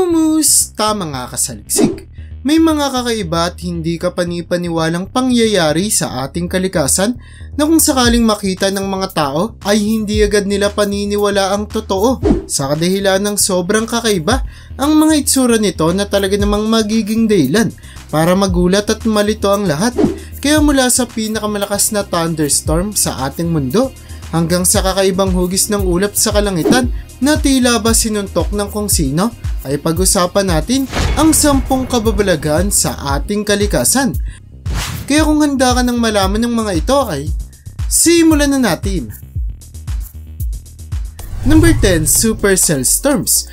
Kumusta mga kasaliksik? May mga kakaiba at hindi kapani-paniwalang pangyayari sa ating kalikasan na kung sakaling makita ng mga tao ay hindi agad nila paniniwala ang totoo sa kadahilan ng sobrang kakaiba ang mga itsura nito na talaga namang magiging dahilan para magulat at malito ang lahat. Kaya mula sa pinakamalakas na thunderstorm sa ating mundo hanggang sa kakaibang hugis ng ulap sa kalangitan na tila ba sinuntok ng kung sino, ay pag-usapan natin ang 10 kababalaghan sa ating kalikasan. Kaya kung handa ka ng malaman ng mga ito ay simulan na natin. Number 10. Supercell storms.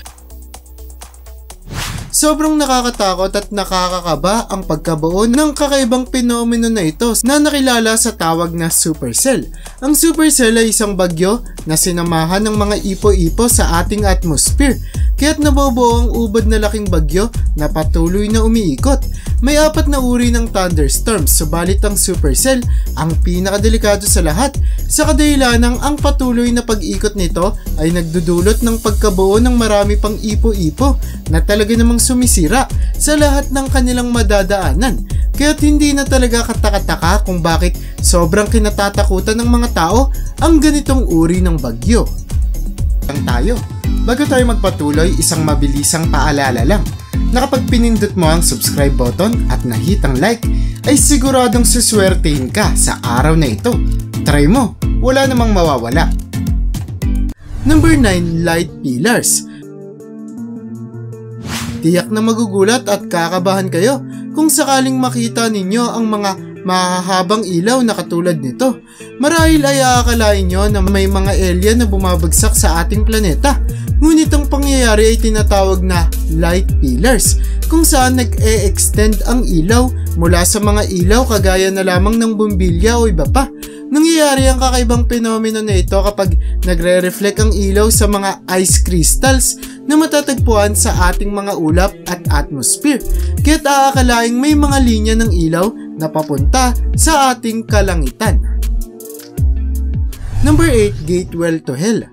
Sobrang nakakatakot at nakakakaba ang pagkabuo ng kakaibang pinomeno na ito na nakilala sa tawag na supercell. Ang supercell ay isang bagyo na sinamahan ng mga ipo-ipo sa ating atmosphere, kaya't nabubuo ang ubod na laking bagyo na patuloy na umiikot. May 4 na uri ng thunderstorms, subalit ang supercell ang pinakadelikado sa lahat sa kadahilanang ang patuloy na pag-ikot nito ay nagdudulot ng pagkabuo ng marami pang ipo-ipo na talaga namang sumisira sa lahat ng kanilang madadaanan. Kaya't hindi na talaga kataka-taka kung bakit sobrang kinatatakutan ng mga tao ang ganitong uri ng bagyo. Bago tayo magpatuloy, isang mabilisang paalala lang. Na kapag pinindot mo ang subscribe button at nahit ang like, ay siguradong suswertehin ka sa araw na ito. Try mo, wala namang mawawala. Number 9. Light pillars. Tiyak na magugulat at kakabahan kayo kung sakaling makita ninyo ang mga mahahabang ilaw na katulad nito. Marahil ay aakalain nyo na may mga alien na bumabagsak sa ating planeta. Ngunit ang pangyayari ay tinatawag na light pillars, kung saan nag-e-extend ang ilaw mula sa mga ilaw kagaya na lamang ng bumbilya o iba pa. Nangyayari ang kakaibang fenomeno na ito kapag nagre-reflect ang ilaw sa mga ice crystals na matatagpuan sa ating mga ulap at atmosphere. Kaya't aakalaing may mga linya ng ilaw na papunta sa ating kalangitan. Number 8. Gateway to Hell.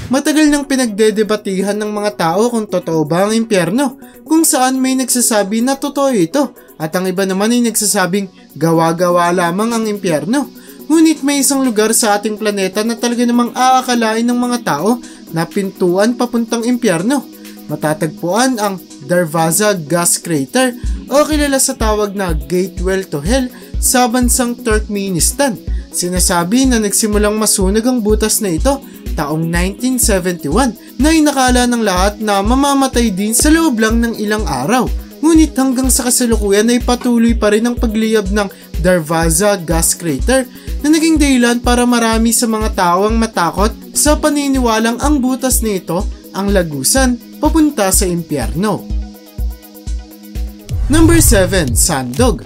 Matagal nang pinagdedebatihan ng mga tao kung totoo ba ang impyerno, kung saan may nagsasabi na totoo ito at ang iba naman ay nagsasabing gawa-gawa lamang ang impyerno. Ngunit may isang lugar sa ating planeta na talaga namang aakalain ng mga tao na pintuan papuntang impyerno. Matatagpuan ang Darvaza Gas Crater o kilala sa tawag na Gateway to Hell sa bansang Turkmenistan. Sinasabi na nagsimulang masunog ang butas na ito taong 1971 na inakala ng lahat na mamamatay din sa loob lang ng ilang araw. Ngunit hanggang sa kasalukuyan ay patuloy pa rin ang pagliyab ng Darvaza Gas Crater na naging dahilan para marami sa mga tao ang matakot sa paniniwalang ang butas na ito ang lagusan papunta sa impyerno. Number 7. Sandog.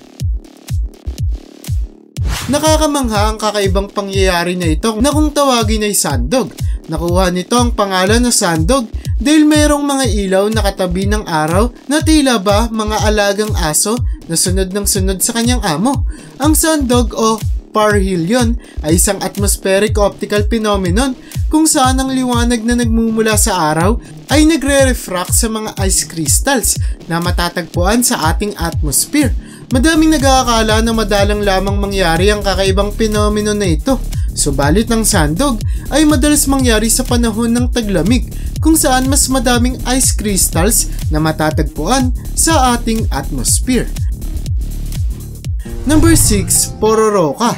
Nakakamangha ang kakaibang pangyayari na ito na kung tawagin ay sandog. Nakuha nito ang pangalan na sandog dahil mayroong mga ilaw na katabi ng araw na tila ba mga alagang aso na sunod ng sunod sa kanyang amo. Ang sandog o parhelion ay isang atmospheric optical phenomenon kung saan ang liwanag na nagmumula sa araw ay nagre-refract sa mga ice crystals na matatagpuan sa ating atmosphere. Madaming nag-aakala na madalang lamang mangyari ang kakaibang pinomeno na ito. Subalit ang sandog ay madalas mangyari sa panahon ng taglamig kung saan mas madaming ice crystals na matatagpuan sa ating atmosphere. Number 6. Pororoca.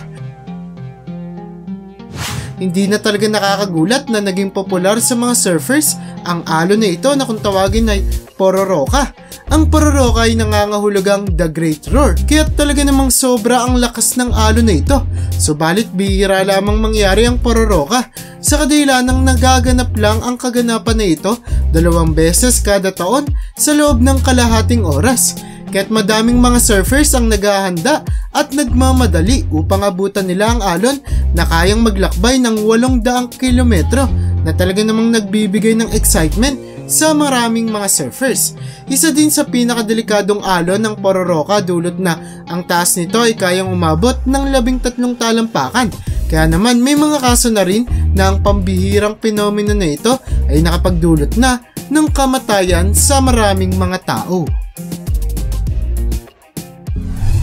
Hindi na talaga nakakagulat na naging popular sa mga surfers ang alon na ito na kung tawagin ay pororoca. Ang pororoca ay nangangahulugang The Great Roar, kaya talaga namang sobra ang lakas ng alon na ito. Subalit bihira lamang mangyari ang pororoca sa kadahilanang nagaganap lang ang kaganapan na ito 2 beses kada taon sa loob ng kalahating oras. Kaya't madaming mga surfers ang naghahanda at nagmamadali upang abutan nila ang alon na kayang maglakbay ng 800 kilometro na talaga namang nagbibigay ng excitement sa maraming mga surfers. Isa din sa pinakadelikadong alon ng pororoca dulot na ang taas nito ay kayang umabot ng 13 talampakan. Kaya naman may mga kaso na rin na ang pambihirang pinomeno na ito ay nakapagdulot na ng kamatayan sa maraming mga tao.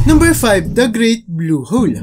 Number 5. The Great Blue Hole.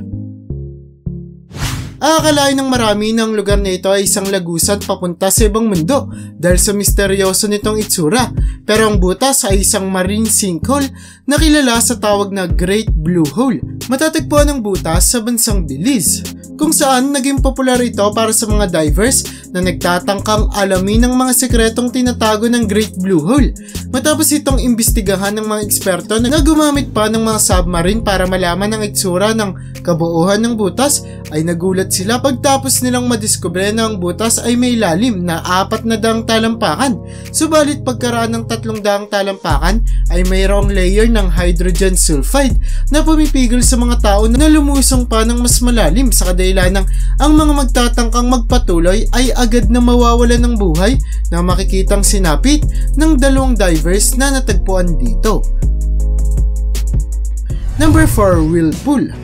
Aakalain ng marami na ang lugar na ito ay isang lagusan papunta sa ibang mundo dahil sa misteryoso nitong itsura, pero ang butas ay isang marine sinkhole na kilala sa tawag na Great Blue Hole. Matatagpuan ang butas sa bansang Belize, kung saan naging popular ito para sa mga divers na nagtatangkang alamin ng mga sekretong tinatago ng Great Blue Hole. Matapos itong imbestigahan ng mga eksperto na gumamit pa ng mga submarine para malaman ang itsura ng kabuuan ng butas, ay nagulat sila pagtapos nilang madiskubre na ang butas ay may lalim na 400 talampakan. Subalit pagkaraan ng 300 talampakan ay mayroong layer ng hydrogen sulfide na pumipigil sa mga tao na lumusong pa ng mas malalim, sa kadahilan ng ang mga magtatangkang magpatuloy ay agad na mawawalan ng buhay na makikitang sinapit ng 2 divers na natagpuan dito. Number 4. Whirlpool.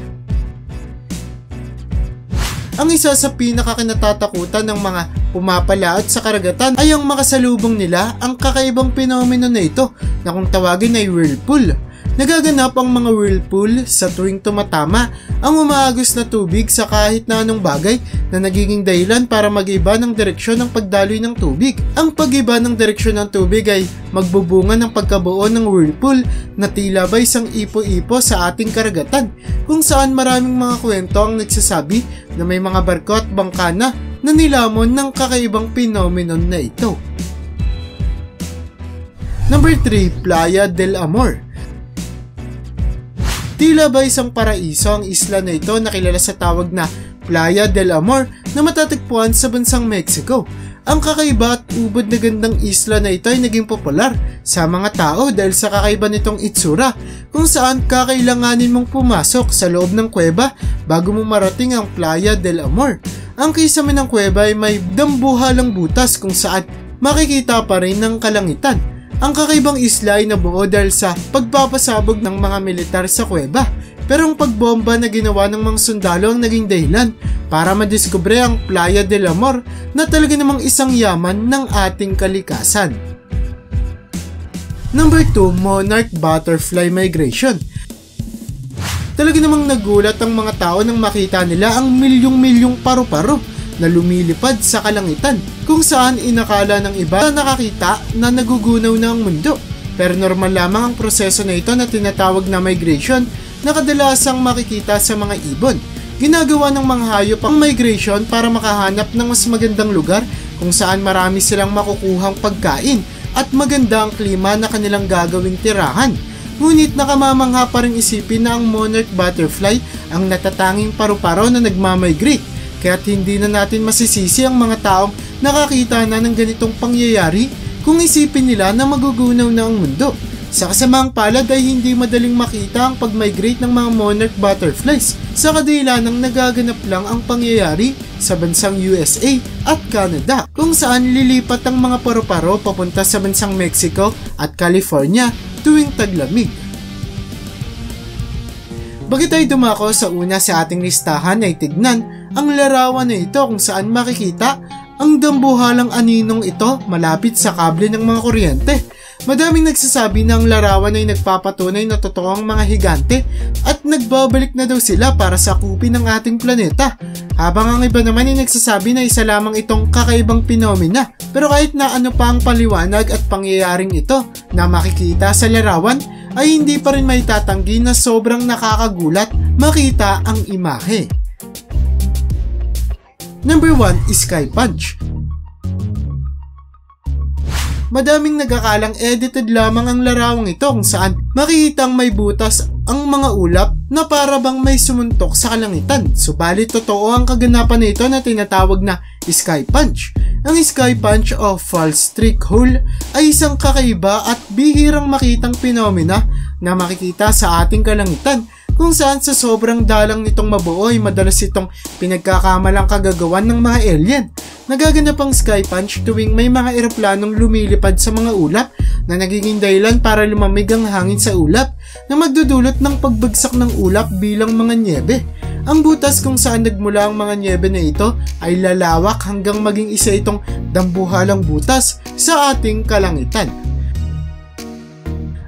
Ang isa sa pinakakinatatakutan ng mga pumapalaot sa karagatan ay ang makasalubong nila ang kakaibang fenomeno na ito na kung tawagin ay whirlpool. Nagaganap ang mga whirlpool sa tuwing tumatama ang umaagos na tubig sa kahit na anong bagay na nagiging dahilan para mag-iba ng direksyon ng pagdaloy ng tubig. Ang pag-iba ng direksyon ng tubig ay magbubunga ng pagkabuo ng whirlpool na tila ba isang ipo-ipo sa ating karagatan, kung saan maraming mga kwento ang nagsasabi na may mga barko at bangka na nilamon ng kakaibang phenomenon na ito. Number 3. Playa del Amor. Tila ba isang paraiso ang isla na ito na kilala sa tawag na Playa del Amor na matatagpuan sa bansang Mexico. Ang kakaiba at ubod na gandang isla na ito ay naging popular sa mga tao dahil sa kakaiba nitong itsura, kung saan kakailanganin mong pumasok sa loob ng kuweba bago mo marating ang Playa del Amor. Ang kisame ng kuweba ay may dambuhalang butas kung saan makikita pa rin ng kalangitan. Ang kakaibang isla ay nabuo dahil sa pagpapasabog ng mga militar sa kuweba, pero ang pagbomba na ginawa ng mga sundalo ang naging dahilan para madiskubre ang Playa del Amor na talaga namang isang yaman ng ating kalikasan. Number 2. Monarch Butterfly Migration. Talaga namang nagulat ang mga tao nang makita nila ang milyong-milyong paru-paro na lumilipad sa kalangitan, kung saan inakala ng iba na nakakita na nagugunaw na ang mundo. Pero normal lamang ang proseso na ito na tinatawag na migration na kadalasang makikita sa mga ibon. Ginagawa ng mga hayop ang migration para makahanap ng mas magandang lugar kung saan marami silang makukuhang pagkain at maganda ang klima na kanilang gagawing tirahan. Ngunit nakamamangha pa rin isipin na ang monarch butterfly ang natatanging paru-paro na nagmamigrate. Kaya't hindi na natin masisisi ang mga taong nakakita na ng ganitong pangyayari kung isipin nila na magugunaw na ang mundo. Sa kasamaang palad ay hindi madaling makita ang pag-migrate ng mga monarch butterflies sa kadahilan ng nagaganap lang ang pangyayari sa bansang USA at Canada, kung saan lilipat ang mga paru-paro papunta sa bansang Mexico at California tuwing taglamig. Bago tayo dumako sa una sa ating listahan ay tignan ang larawan na ito kung saan makikita ang dambuhalang aninong ito malapit sa kable ng mga kuryente. Madaming nagsasabi na ang larawan ay nagpapatunay na totoo ang mga higante at nagbabalik na daw sila para sakupin ang ating planeta. Habang ang iba naman ay nagsasabi na isa lamang itong kakaibang pinomena. Pero kahit na ano pa ang paliwanag at pangyayaring ito na makikita sa larawan, ay hindi pa rin may tatanggi na sobrang nakakagulat makita ang imahe. Number 1. Sky Punch. Madaming nagakalang edited lamang ang larawang ito kung saan makikitang may butas ang mga ulap na para bang may sumuntok sa kalangitan. Subalit totoo ang kaganapan nito na tinatawag na Sky Punch. Ang Sky Punch o False Streak Hole ay isang kakaiba at bihirang makitang phenomena na makikita sa ating kalangitan, kung saan sa sobrang dalang nitong mabuo ay madalas itong pinagkakamalang kagagawan ng mga alien. Nagaganap ang Sky Punch tuwing may mga eroplanong lumilipad sa mga ulap na nagiging dahilan para lumamig ang hangin sa ulap na magdudulot ng pagbagsak ng ulap bilang mga nyebe. Ang butas kung saan nagmula ang mga nyebe na ito ay lalawak hanggang maging isa itong dambuhalang butas sa ating kalangitan.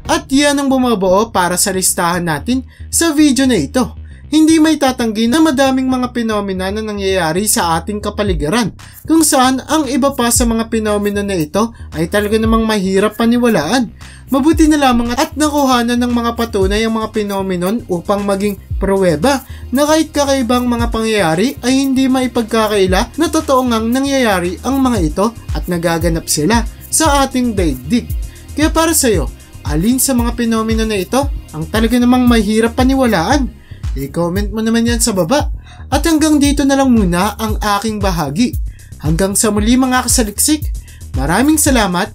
At yan ang bumubuo para sa listahan natin sa video na ito. Hindi may tatanggi na madaming mga fenomena na nangyayari sa ating kapaligiran, kung saan ang iba pa sa mga fenomena na ito ay talaga namang mahirap paniwalaan. Mabuti na lamang at nakuhanan ng mga patunay ang mga phenomenon upang maging pruweba na kahit kakaibang mga pangyayari ay hindi maipagkakaila na totoo ngang nangyayari ang mga ito at nagaganap sila sa ating daigdig. Kaya para sa iyo, alin sa mga fenomena na ito ang talaga namang mahirap paniwalaan? I-comment mo naman yan sa baba. At hanggang dito na lang muna ang aking bahagi. Hanggang sa muli mga kasaliksik, maraming salamat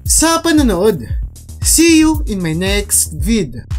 sa panonood. See you in my next vid.